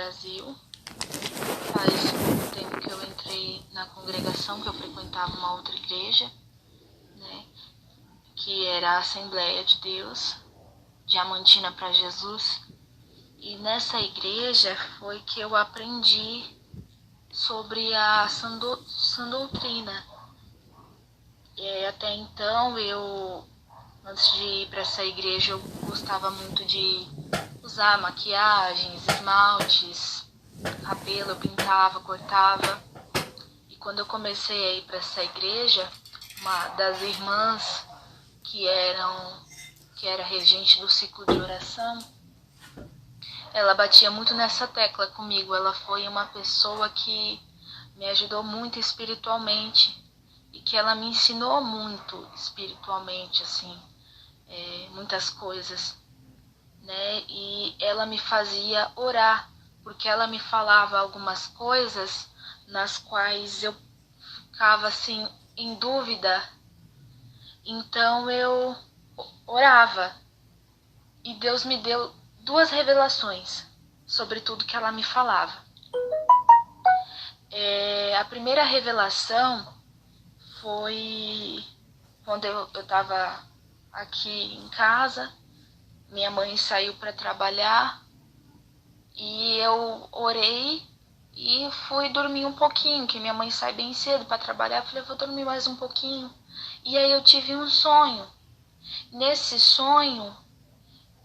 Brasil. Faz um tempo que eu entrei na congregação, que eu frequentava uma outra igreja, né, que era a Assembleia de Deus, Diamantina para Jesus. E nessa igreja foi que eu aprendi sobre a sã doutrina. Até então, antes de ir para essa igreja, eu gostava muito de usar maquiagens, esmaltes, cabelo, eu pintava, cortava. E quando eu comecei a ir para essa igreja, uma das irmãs que era regente do ciclo de oração, ela batia muito nessa tecla comigo. Ela foi uma pessoa que me ajudou muito espiritualmente e que ela me ensinou muito espiritualmente, assim, muitas coisas, né? E ela me fazia orar, porque ela me falava algumas coisas nas quais eu ficava assim em dúvida. Então eu orava e Deus me deu 2 revelações sobre tudo que ela me falava. A primeira revelação foi quando eu estava aqui em casa, minha mãe saiu para trabalhar e eu orei e fui dormir um pouquinho, que minha mãe sai bem cedo para trabalhar. Eu falei, vou dormir mais um pouquinho. E aí eu tive um sonho. Nesse sonho,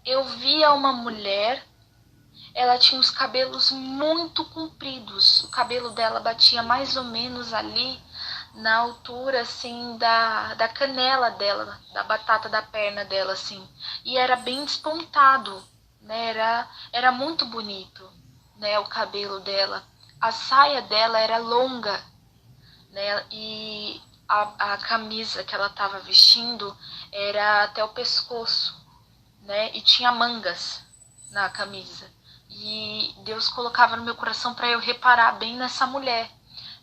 eu via uma mulher, ela tinha os cabelos muito compridos. O cabelo dela batia mais ou menos ali na altura, assim, da canela dela, da batata da perna dela, assim. E era bem despontado, né? Era muito bonito, né? O cabelo dela. A saia dela era longa, né? E a camisa que ela estava vestindo era até o pescoço, né? E tinha mangas na camisa. E Deus colocava no meu coração para eu reparar bem nessa mulher.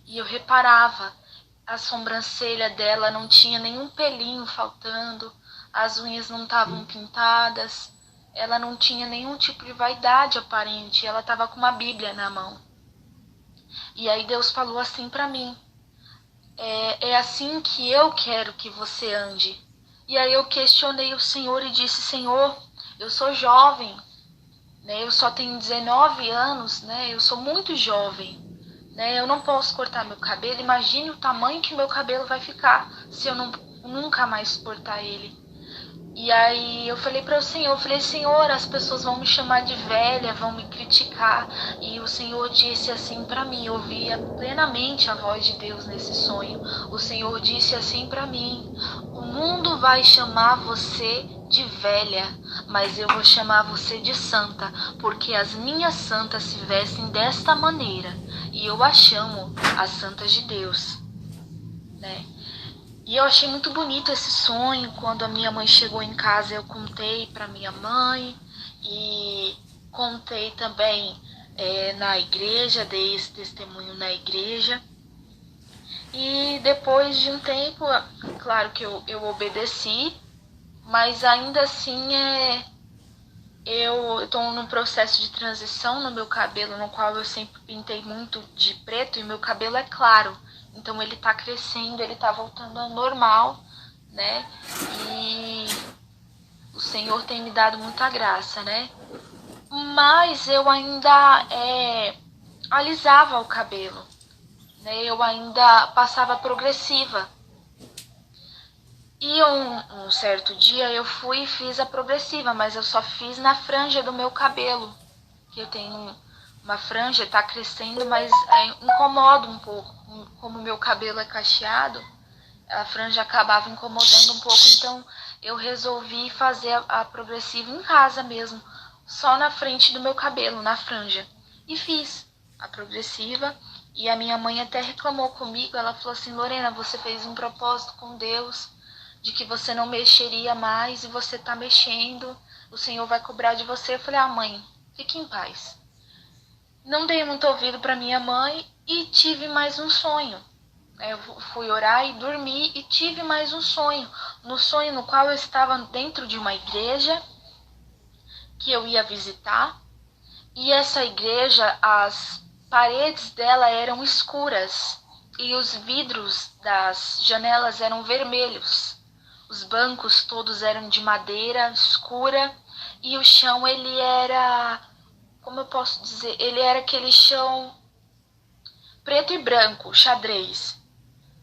E eu reparava. A sobrancelha dela não tinha nenhum pelinho faltando, as unhas não estavam pintadas, ela não tinha nenhum tipo de vaidade aparente, ela estava com uma Bíblia na mão. E aí Deus falou assim para mim, é assim que eu quero que você ande. E aí eu questionei o Senhor e disse, Senhor, eu sou jovem, né? Eu só tenho 19 anos, né? Eu sou muito jovem, né? Eu não posso cortar meu cabelo. Imagine o tamanho que meu cabelo vai ficar se eu nunca mais cortar ele. E aí eu falei para o Senhor, Senhor, as pessoas vão me chamar de velha, vão me criticar. E o Senhor disse assim para mim, eu ouvia plenamente a voz de Deus nesse sonho. O Senhor disse assim para mim, o mundo vai chamar você de velha, mas eu vou chamar você de santa, porque as minhas santas se vestem desta maneira, e eu as chamo as santas de Deus, né? E eu achei muito bonito esse sonho. Quando a minha mãe chegou em casa, eu contei para minha mãe e contei também na igreja, dei esse testemunho na igreja. E depois de um tempo, claro que eu obedeci, mas ainda assim eu estou num processo de transição no meu cabelo, no qual eu sempre pintei muito de preto e meu cabelo é claro. Então ele tá crescendo, ele tá voltando ao normal, né? E o Senhor tem me dado muita graça, né? Mas eu ainda alisava o cabelo, né? Eu ainda passava progressiva. E um certo dia eu fui e fiz a progressiva, mas eu só fiz na franja do meu cabelo. Que eu tenho uma franja, tá crescendo, mas incomoda um pouco. Como o meu cabelo é cacheado, a franja acabava incomodando um pouco, então eu resolvi fazer a progressiva em casa mesmo, só na frente do meu cabelo, na franja. E fiz a progressiva, e a minha mãe até reclamou comigo, ela falou assim, Lorena, você fez um propósito com Deus, de que você não mexeria mais, e você tá mexendo, o Senhor vai cobrar de você. Eu falei, mãe, fique em paz. Não dei muito ouvido para minha mãe e tive mais um sonho. Eu fui orar e dormi e tive mais um sonho. No sonho no qual eu estava dentro de uma igreja que eu ia visitar. E essa igreja, as paredes dela eram escuras e os vidros das janelas eram vermelhos. Os bancos todos eram de madeira escura e o chão ele era, como eu posso dizer, ele era aquele chão preto e branco, xadrez.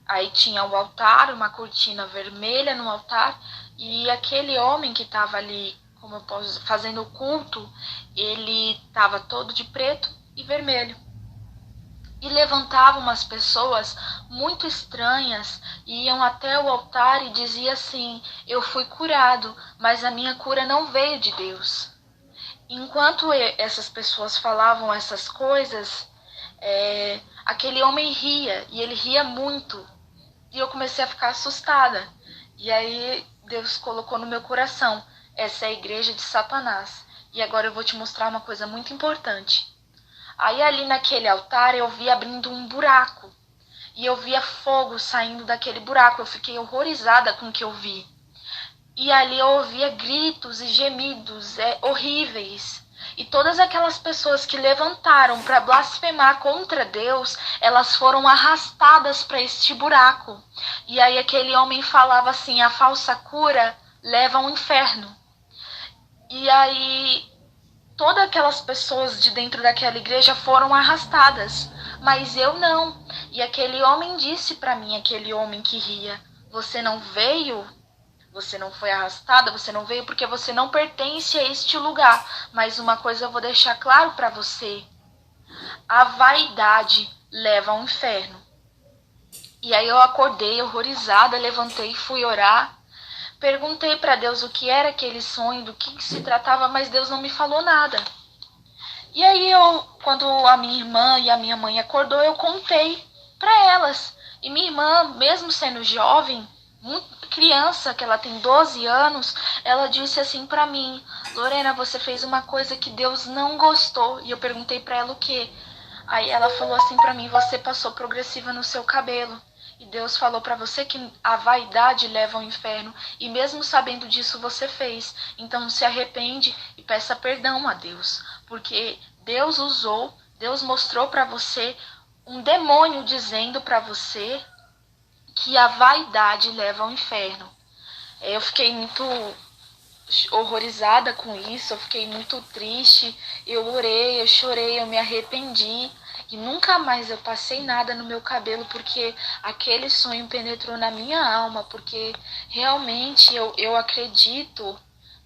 Aí tinha o altar, uma cortina vermelha no altar, e aquele homem que estava ali, como eu posso, fazendo o culto, ele estava todo de preto e vermelho. E levantava umas pessoas muito estranhas, e iam até o altar e dizia assim: eu fui curado, mas a minha cura não veio de Deus. Enquanto essas pessoas falavam essas coisas, aquele homem ria, e ele ria muito. E eu comecei a ficar assustada. E aí Deus colocou no meu coração: essa é a igreja de Satanás. E agora eu vou te mostrar uma coisa muito importante. Aí ali naquele altar eu vi abrindo um buraco. E eu via fogo saindo daquele buraco. Eu fiquei horrorizada com o que eu vi. E ali eu ouvia gritos e gemidos horríveis. E todas aquelas pessoas que levantaram para blasfemar contra Deus, elas foram arrastadas para este buraco. E aí aquele homem falava assim: a falsa cura leva ao inferno. E aí todas aquelas pessoas de dentro daquela igreja foram arrastadas, mas eu não. E aquele homem disse para mim, aquele homem que ria: você não veio, você não foi arrastada, você não veio porque você não pertence a este lugar. Mas uma coisa eu vou deixar claro para você: a vaidade leva ao inferno. E aí eu acordei horrorizada, levantei e fui orar. Perguntei para Deus o que era aquele sonho, do que se tratava, mas Deus não me falou nada. E aí quando a minha irmã e a minha mãe acordou, eu contei para elas. E minha irmã, mesmo sendo jovem, muito criança, que ela tem 12 anos, ela disse assim para mim: Lorena, você fez uma coisa que Deus não gostou. E eu perguntei para ela o quê? Aí ela falou assim para mim: você passou progressiva no seu cabelo. E Deus falou para você que a vaidade leva ao inferno. E mesmo sabendo disso, você fez. Então se arrepende e peça perdão a Deus. Porque Deus mostrou para você um demônio dizendo para você que a vaidade leva ao inferno. Eu fiquei muito horrorizada com isso, eu fiquei muito triste, eu orei, eu chorei, eu me arrependi. E nunca mais eu passei nada no meu cabelo, porque aquele sonho penetrou na minha alma, porque realmente eu acredito,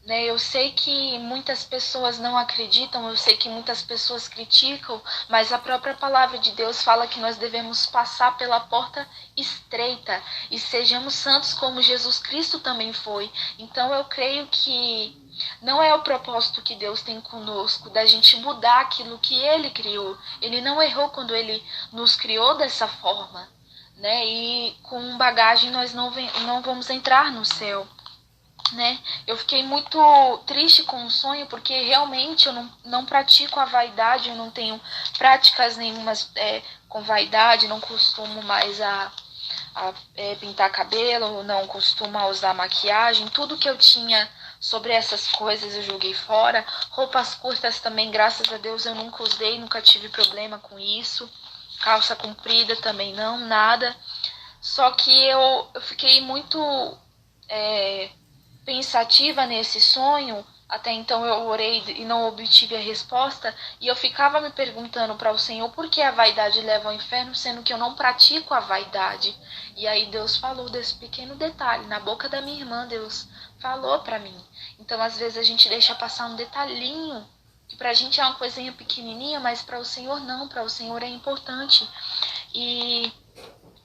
né? Eu sei que muitas pessoas não acreditam, eu sei que muitas pessoas criticam, mas a própria palavra de Deus fala que nós devemos passar pela porta estreita e sejamos santos como Jesus Cristo também foi. Então eu creio que não é o propósito que Deus tem conosco, da gente mudar aquilo que Ele criou. Ele não errou quando Ele nos criou dessa forma, né? E com bagagem nós não vamos entrar no céu, né? Eu fiquei muito triste com o sonho, porque realmente eu não pratico a vaidade, eu não tenho práticas nenhumas com vaidade, não costumo mais pintar cabelo, não costumo usar maquiagem. Tudo que eu tinha sobre essas coisas eu joguei fora. Roupas curtas também, graças a Deus, eu nunca usei, nunca tive problema com isso. Calça comprida também não, nada. Só que eu fiquei muito pensativa nesse sonho. Até então eu orei e não obtive a resposta, e eu ficava me perguntando para o Senhor por que a vaidade leva ao inferno, sendo que eu não pratico a vaidade. E aí Deus falou desse pequeno detalhe, na boca da minha irmã Deus falou para mim. Então às vezes a gente deixa passar um detalhinho, que pra gente é uma coisinha pequenininha, mas para o Senhor não, para o Senhor é importante. E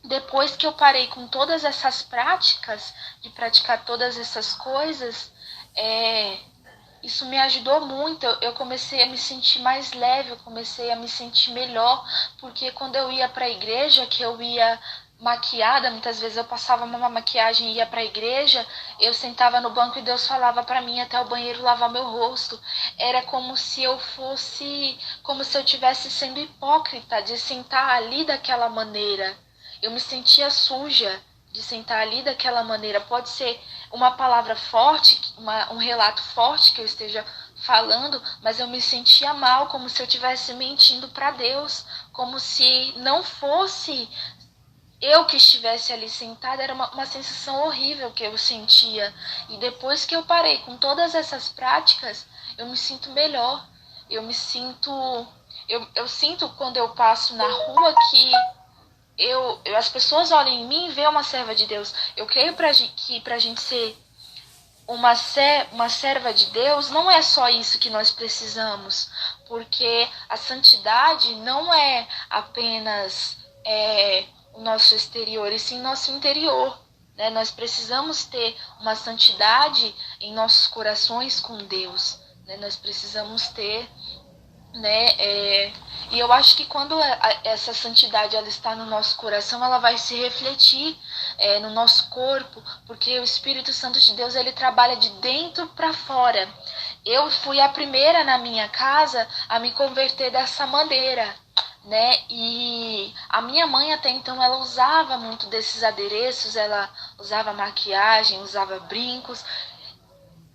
depois que eu parei com todas essas práticas, de praticar todas essas coisas, isso me ajudou muito. Eu comecei a me sentir mais leve, eu comecei a me sentir melhor, porque quando eu ia para a igreja, que eu ia maquiada, muitas vezes eu passava uma maquiagem e ia para a igreja, eu sentava no banco e Deus falava para mim até o banheiro lavar meu rosto. Era como se eu tivesse sendo hipócrita de sentar ali daquela maneira. Eu me sentia suja de sentar ali daquela maneira. Pode ser uma palavra forte, um relato forte que eu esteja falando, mas eu me sentia mal, como se eu estivesse mentindo para Deus, como se não fosse eu que estivesse ali sentada. Era uma sensação horrível que eu sentia. E depois que eu parei com todas essas práticas, eu me sinto melhor. Eu me sinto. Eu sinto quando eu passo na rua que as pessoas olham em mim e veem uma serva de Deus. Eu creio que pra gente ser uma serva de Deus, não é só isso que nós precisamos, porque a santidade não é apenas o nosso exterior, e sim nosso interior. Né? Nós precisamos ter uma santidade em nossos corações com Deus. Né? Nós precisamos ter, né? E eu acho que quando essa santidade ela está no nosso coração, ela vai se refletir no nosso corpo, porque o Espírito Santo de Deus ele trabalha de dentro para fora. Eu fui a primeira na minha casa a me converter dessa maneira, né? E a minha mãe até então ela usava muito desses adereços, ela usava maquiagem, usava brincos.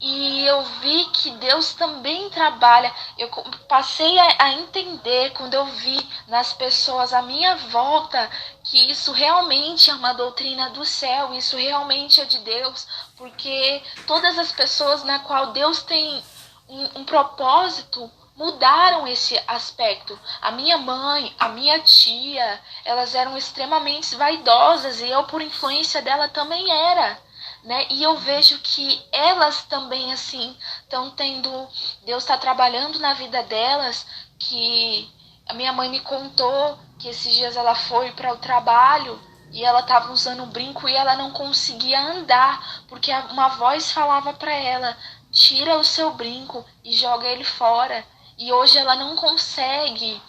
E eu vi que Deus também trabalha. Eu passei a entender quando eu vi nas pessoas à minha volta que isso realmente é uma doutrina do céu, isso realmente é de Deus, porque todas as pessoas na qual Deus tem um propósito mudaram esse aspecto. A minha mãe, a minha tia, elas eram extremamente vaidosas e eu, por influência dela, também era. Né? E eu vejo que elas também assim estão tendo, Deus está trabalhando na vida delas, que a minha mãe me contou que esses dias ela foi para o trabalho e ela estava usando um brinco e ela não conseguia andar, porque uma voz falava para ela: tira o seu brinco e joga ele fora. E hoje ela não consegue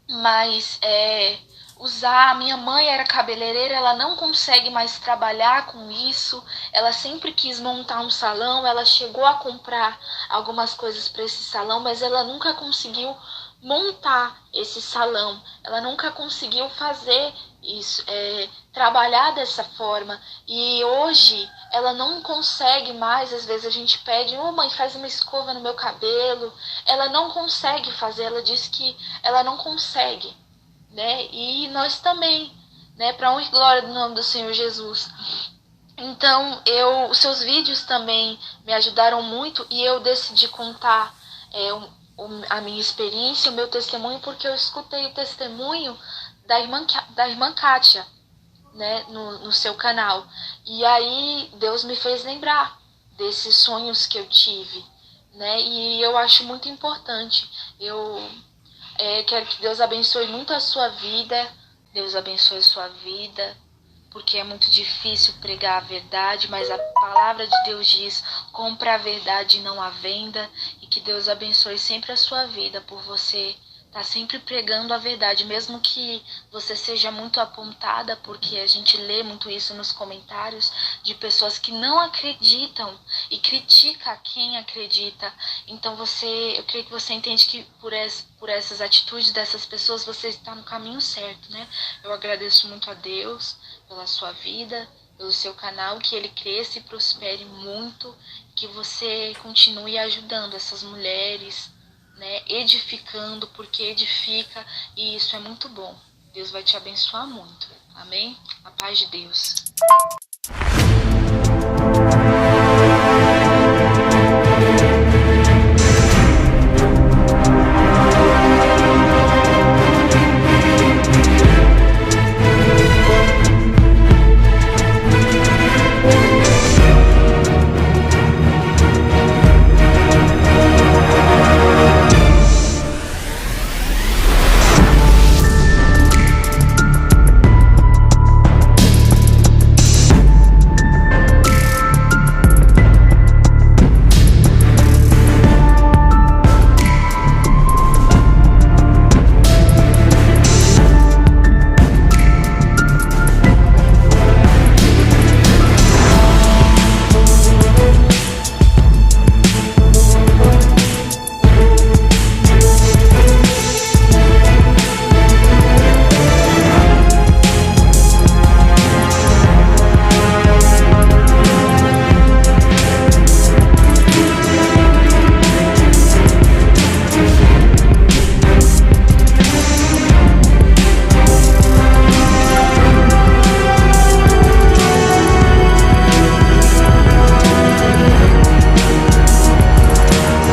mais usar. A minha mãe era cabeleireira, ela não consegue mais trabalhar com isso. Ela sempre quis montar um salão, ela chegou a comprar algumas coisas para esse salão, mas ela nunca conseguiu montar esse salão. Ela nunca conseguiu fazer isso, trabalhar dessa forma. E hoje ela não consegue mais. Às vezes a gente pede: ô mãe, faz uma escova no meu cabelo. Ela não consegue fazer, ela diz que ela não consegue, né? E nós também, né? Para honra e glória do nome do Senhor Jesus. Então, os seus vídeos também me ajudaram muito e eu decidi contar a minha experiência, o meu testemunho, porque eu escutei o testemunho da irmã Kátia, né, no seu canal. E aí Deus me fez lembrar desses sonhos que eu tive, né? E eu acho muito importante. Eu quero que Deus abençoe muito a sua vida. Deus abençoe a sua vida, porque é muito difícil pregar a verdade, mas a palavra de Deus diz: compra a verdade e não a venda. E que Deus abençoe sempre a sua vida por você estar sempre pregando a verdade, mesmo que você seja muito apontada, porque a gente lê muito isso nos comentários de pessoas que não acreditam e critica quem acredita. Então eu creio que você entende que por essas atitudes dessas pessoas você está no caminho certo, né? Eu agradeço muito a Deus pela sua vida, pelo seu canal, que ele cresça e prospere muito, que você continue ajudando essas mulheres, né, edificando, porque edifica, e isso é muito bom. Deus vai te abençoar muito. Amém? A paz de Deus.